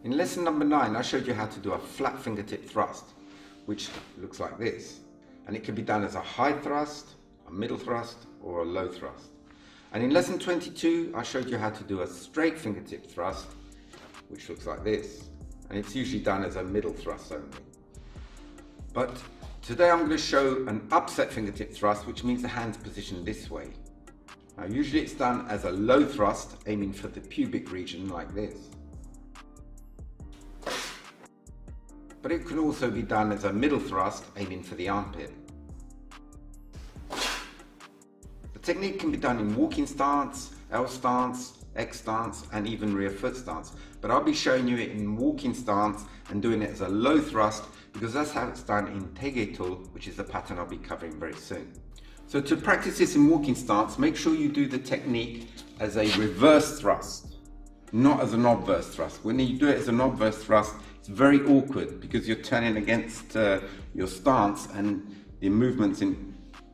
In lesson number 9, I showed you how to do a flat fingertip thrust, which looks like this. And it can be done as a high thrust, a middle thrust, or a low thrust. And in lesson 22, I showed you how to do a straight fingertip thrust, which looks like this. And it's usually done as a middle thrust only. But today I'm going to show an upset fingertip thrust, which means the hand's positioned this way. Now usually it's done as a low thrust, aiming for the pubic region like this. But it can also be done as a middle thrust, aiming for the armpit. The technique can be done in walking stance, L stance, X stance, and even rear foot stance. But I'll be showing you it in walking stance and doing it as a low thrust, because that's how it's done in Tegeitul, which is the pattern I'll be covering very soon. So to practice this in walking stance, make sure you do the technique as a reverse thrust, not as an obverse thrust. When you do it as an obverse thrust, it's very awkward because you're turning against your stance and the movement's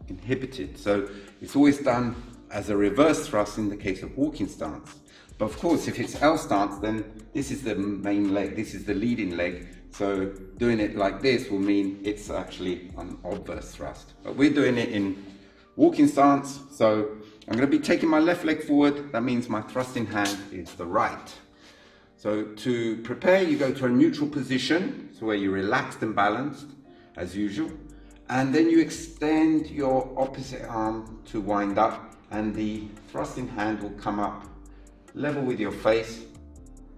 inhibited. So it's always done as a reverse thrust in the case of walking stance. But of course, if it's L stance, then this is the main leg, this is the leading leg. So doing it like this will mean it's actually an obverse thrust. But we're doing it in walking stance. So I'm going to be taking my left leg forward. That means my thrusting hand is the right. So to prepare, you go to a neutral position, so where you're relaxed and balanced, as usual. And then you extend your opposite arm to wind up, and the thrusting hand will come up level with your face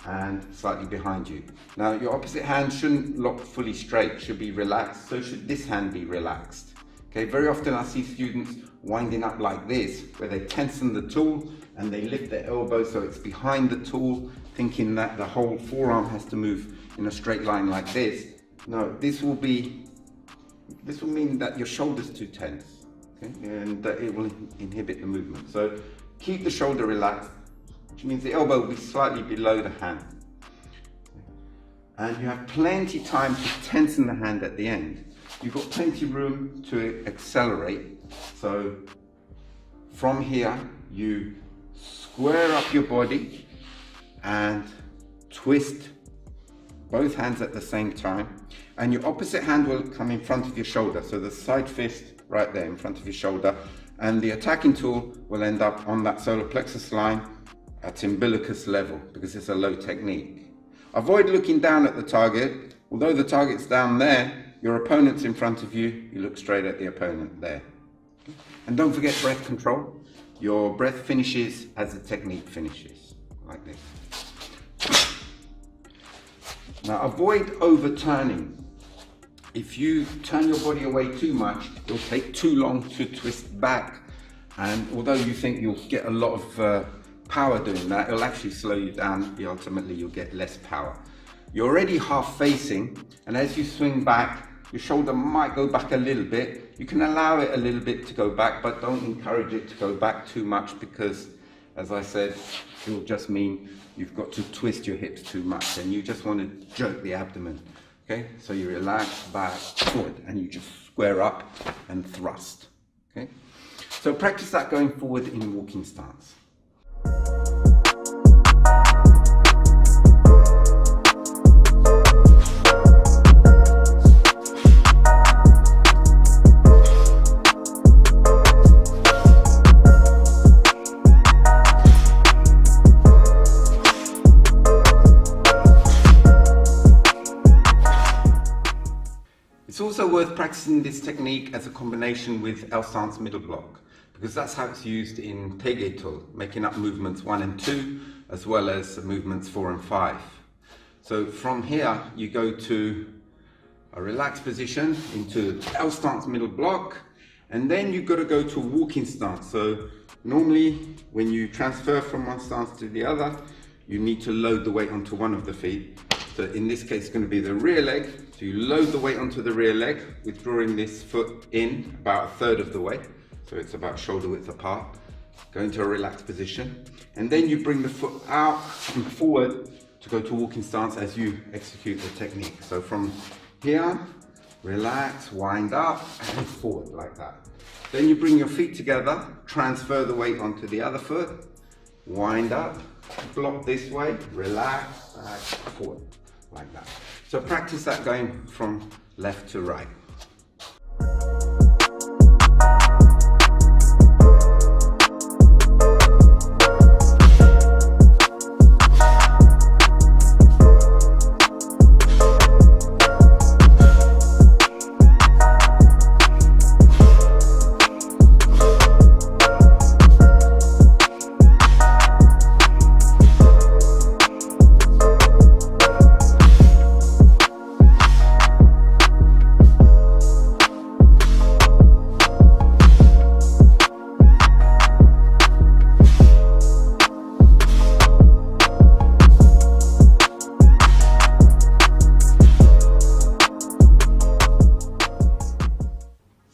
and slightly behind you. Now your opposite hand shouldn't lock fully straight, should be relaxed, so should this hand be relaxed. Okay, very often I see students winding up like this, where they tension the tool and they lift their elbow so it's behind the tool, thinking that the whole forearm has to move in a straight line like this. No, this will mean that your shoulder's too tense, okay? And that it will inhibit the movement. So keep the shoulder relaxed, which means the elbow will be slightly below the hand. And you have plenty time to tension the hand at the end. You've got plenty of room to accelerate. So from here, you square up your body and twist both hands at the same time. And your opposite hand will come in front of your shoulder. So the side fist right there in front of your shoulder. And the attacking tool will end up on that solar plexus line at umbilicus level, because it's a low technique. Avoid looking down at the target. Although the target's down there, your opponent's in front of you, you look straight at the opponent there. And don't forget breath control. Your breath finishes as the technique finishes, like this. Now avoid overturning. If you turn your body away too much, it'll take too long to twist back. And although you think you'll get a lot of power doing that, it'll actually slow you down. Ultimately, you'll get less power. You're already half facing, and as you swing back, your shoulder might go back a little bit. You can allow it a little bit to go back, but don't encourage it to go back too much, because, as I said, it will just mean you've got to twist your hips too much, and you just want to jerk the abdomen. Okay, so you relax back, forward, and you just square up and thrust. Okay, so practice that going forward in walking stance. It's also worth practicing this technique as a combination with L stance middle block, because that's how it's used in Tegeitul, making up movements 1 and 2, as well as movements 4 and 5. So from here, you go to a relaxed position into L stance middle block, and then you've got to go to a walking stance. So normally, when you transfer from one stance to the other, you need to load the weight onto one of the feet. So in this case, it's going to be the rear leg. So you load the weight onto the rear leg, withdrawing this foot in about 1/3 of the way. So it's about shoulder width apart. Go into a relaxed position. And then you bring the foot out and forward to go to walking stance as you execute the technique. So from here, relax, wind up, and forward like that. Then you bring your feet together, transfer the weight onto the other foot, wind up, block this way, relax, back, forward, like that. So practice that going from left to right.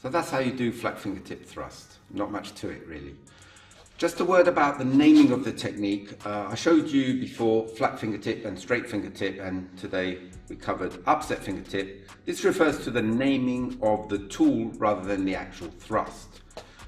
So that's how you do flat fingertip thrust. Not much to it really. Just a word about the naming of the technique. I showed you before flat fingertip and straight fingertip, and today we covered upset fingertip. This refers to the naming of the tool rather than the actual thrust.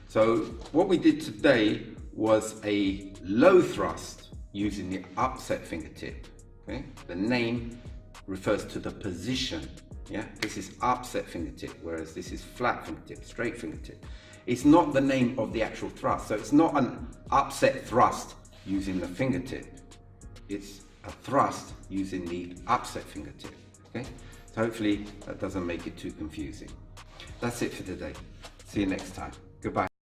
So what we did today was a low thrust using the upset fingertip. Okay? The name refers to the position. Yeah, this is upset fingertip, whereas this is flat fingertip, straight fingertip. It's not the name of the actual thrust, so it's not an upset thrust using the fingertip. It's a thrust using the upset fingertip. Okay, so hopefully that doesn't make it too confusing. That's it for today. See you next time. Goodbye.